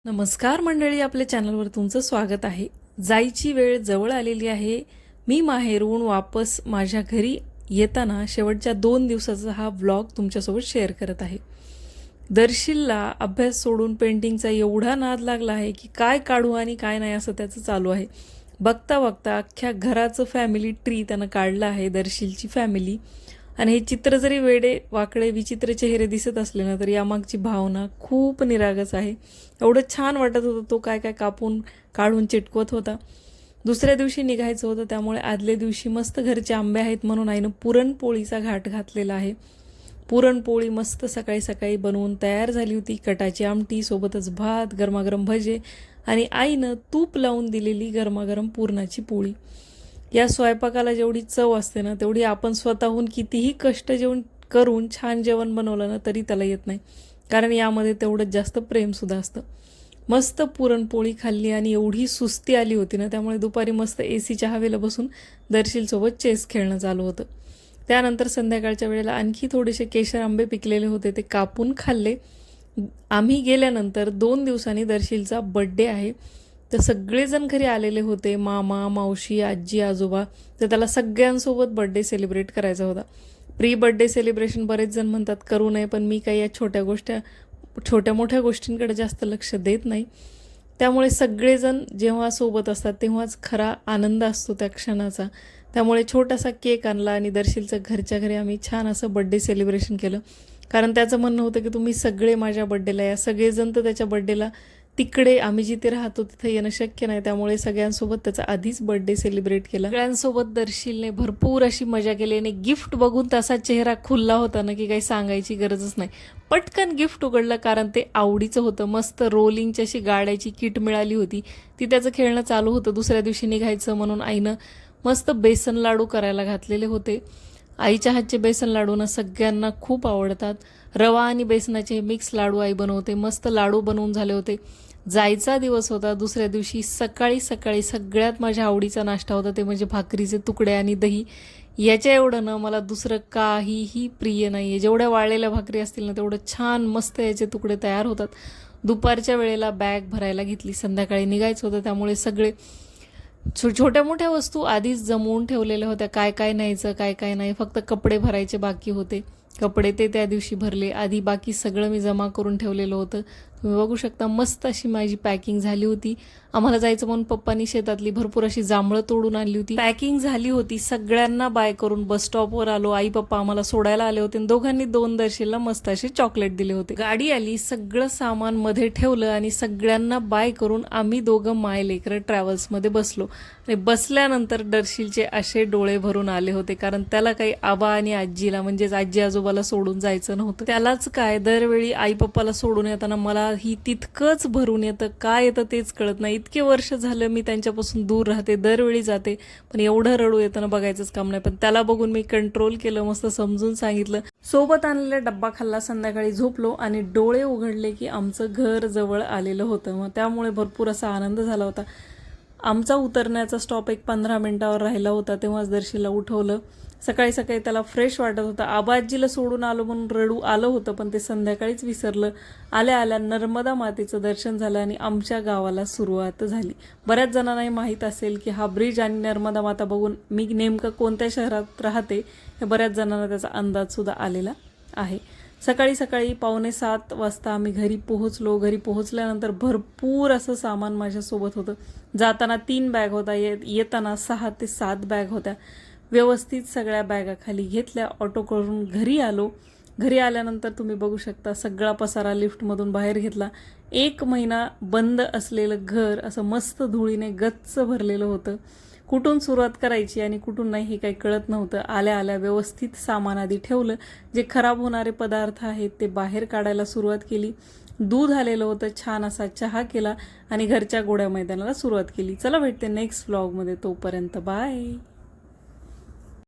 नमस्कार मंडळी, आपल्या चॅनलवर तुमचं स्वागत आहे. जायची वेळ जवळ आलेली आहे. मी माहेरून वापस माझ्या घरी येताना शेवटच्या 2 दिवसाचा हा व्लॉग तुमच्यासोबत शेअर करत आहे. दर्शीलला अभ्यास सोडून पेंटिंगचा एवढा नाद लागला आहे की काय काढू आणि काय नाही असं त्याचं चालू आहे. बघता बघता अख्ख्या घराचं फॅमिली ट्री त्यानं काढलं आहे, दर्शीलची फॅमिली. आणि हे चित्र जरी वेडे वाकडे विचित्र चेहरे दिसत असले ना, तरी यामागची भावना खूप निरागस आहे. एवढं छान वाटत होतं, तो काय काय कापून काढून चिटकवत होता. दुसऱ्या दिवशी निघायचं होतं, त्यामुळे आदल्या दिवशी मस्त घरचे आंबे आहेत म्हणून आईनं पुरणपोळीचा घाट घातलेला आहे. पुरणपोळी मस्त सकाळी सकाळी बनवून तयार झाली होती. कटाची आमटी, सोबतच भात, गरमागरम भजे आणि आईनं तूप लावून दिलेली गरमागरम पुरणाची पोळी. या स्वयंपाकाला जेवढी चव असते ना, तेवढी आपण स्वतःहून कितीही कष्ट करून छान जेवण बनवलं ना तरी त्याला येत नाही, कारण यामध्ये तेवढंच जास्त प्रेमसुद्धा असतं. मस्त पुरणपोळी खाल्ली आणि एवढी सुस्ती आली होती ना, त्यामुळे दुपारी मस्त एसीच्या हवेला बसून दर्शीलसोबत चेस खेळणं चालू होतं. त्यानंतर संध्याकाळच्या वेळेला आणखी थोडेसे केशर आंबे पिकलेले होते, ते कापून खाल्ले. आम्ही गेल्यानंतर 2 दिवसांनी दर्शीलचा बड्डे आहे, तर सगळेजण घरी आलेले होते. मामा, मावशी, आजी, आजोबा. तर त्याला सगळ्यांसोबत बड्डे सेलिब्रेट करायचा होता. प्री बड्डे सेलिब्रेशन बरेच जण म्हणतात करू नये, पण मी काही या छोट्या मोठ्या गोष्टींकडे जास्त लक्ष देत नाही. त्यामुळे सगळेजण जेव्हा सोबत असतात तेव्हाच खरा आनंद असतो त्या क्षणाचा. त्यामुळे छोटासा केक आणला आणि दर्शीलचं घरच्या घरी आम्ही छान असं बड्डे सेलिब्रेशन केलं. कारण त्याचं म्हणणं होतं की तुम्ही सगळे माझ्या बड्डेला या. सगळेजण तर त्याच्या बड्डेला तिकडे, आम्ही जिथे राहतो तिथे येणं शक्य नाही, त्यामुळे सगळ्यांसोबत त्याचा आधीच बड्डे सेलिब्रेट केला. सगळ्यांसोबत दर्शीलने भरपूर अशी मजा केली आणि गिफ्ट बघून तसा चेहरा खुलला होता ना की काही सांगायची गरजच नाही. पटकन गिफ्ट उघडलं, कारण ते आवडीचं होतं. मस्त रोलिंगची अशी गाड्याची किट मिळाली होती, ती त्याचं खेळणं चालू होतं. दुसऱ्या दिवशी निघायचं म्हणून आईनं मस्त बेसन लाडू करायला घातलेले होते. आईच्या हातचे बेसन लाडू ना सगळ्यांना खूप आवडतात. रवा आणि बेसनाचे मिक्स लाडू आई बनवते. मस्त लाडू बनवून झाले होते. जायचा दिवस होता. दुसऱ्या दिवशी सकाळी सकाळी सगळ्यात माझ्या आवडीचा नाश्ता होता, ते म्हणजे भाकरीचे तुकडे आणि दही. याच्या एवढं ना मला दुसरं काहीही प्रिय नाही आहे. जेवढ्या वाळलेल्या भाकरी असतील ना तेवढं छान मस्त याचे तुकडे तयार होतात. दुपारच्या वेळेला बॅग भरायला घेतली. संध्याकाळी निघायचं होतं, त्यामुळे सगळे छोट्या मोठ्या वस्तू आधीच जमवून ठेवलेल्या होत्या. काय काय न्यायचं काय काय नाही, फक्त कपडे भरायचे बाकी होते. कपडे ते त्या दिवशी भरले. आधी बाकी सगळं मी जमा करून ठेवलेलं होतं. तुम्ही बघू शकता मस्त अशी माझी पॅकिंग झाली होती. आम्हाला जायचं म्हणून पप्पांनी शेतातली भरपूर अशी जांभळं तोडून आणली होती. पॅकिंग झाली होती. सगळ्यांना बाय करून बस स्टॉपवर आलो. आई पप्पा आम्हाला सोडायला आले होते. दोघांनी 2 दर्शीला मस्त असे चॉकलेट दिले होते. गाडी आली, सगळं सामान मध्ये ठेवलं आणि सगळ्यांना बाय करून आम्ही दोघं माय लेकरं ट्रॅव्हल्समध्ये बसलो. आणि बसल्यानंतर दर्शीलचे असे डोळे भरून आले होते, कारण त्याला काही आबा आणि आजीला म्हणजेच आजी आजोबाला सोडून जायचं नव्हतं. त्यालाच काय, दरवेळी आई पप्पाला सोडून येताना मला ही तितकंच भरून येतं. काय येतं तेच कळत नाही. इतके वर्ष झालं मी त्यांच्यापासून दूर राहते, दरवेळी जाते, पण एवढं रडू येताना बघायचंच काम नाही. पण त्याला बघून मी कंट्रोल केलं, मस्त समजून सांगितलं. सोबत आणलेला डब्बा खाल्ला. संध्याकाळी झोपलो आणि डोळे उघडले की आमचं घर जवळ आलेलं होतं. मग त्यामुळे भरपूर असा आनंद झाला होता. आमचा उतरण्याचा स्टॉप एक 15 मिनिटावर राहिला होता, तेव्हाच दर्शीला उठवलं. सकाळी सकाळी त्याला फ्रेश वाटत होता. आबाजीला सोडून आलो म्हणून रडू आलं होतं, पण ते संध्याकाळीच विसरलं. आल्या आल्या नर्मदा मातेचं दर्शन झालं आणि आमच्या गावाला सुरुवात झाली. बऱ्याच जणांनाही माहीत असेल की हा ब्रिज आणि नर्मदा माता बघून मी नेमकं कोणत्या शहरात राहते हे बऱ्याच जणांना त्याचा अंदाजसुद्धा आलेला आहे. सकाळी सकाळी 6:45 वाजता आम्ही घरी पोहोचलो. घरी पोहोचल्यानंतर भरपूर असं सामान माझ्यासोबत होतं. जाताना 3 बॅग होता, येताना 6 ते 7 बॅग होत्या. व्यवस्थित सगळ्या बॅगा खाली घेतल्या. ऑटो करून घरी आलो. घरी आल्यानंतर तुम्ही बघू शकता सगळा पसारा लिफ्टमधून बाहेर घेतला. 1 महिना बंद असलेलं घर असं मस्त धुळीने गच्च भरलेलं होतं. कुठून सुरुवात करायची आणि कुठून नाही हे काही कळत नव्हतं. आल्या आल्या व्यवस्थित सामान आधी ठेवलं. जे खराब होणारे पदार्थ आहेत ते बाहेर काढायला सुरुवात केली. दूध आलेलं होतं, छान असा चहा केला आणि घरच्या गोड्या मैदानाला सुरुवात केली. चला भेटते नेक्स्ट व्लॉगमध्ये. तोपर्यंत बाय.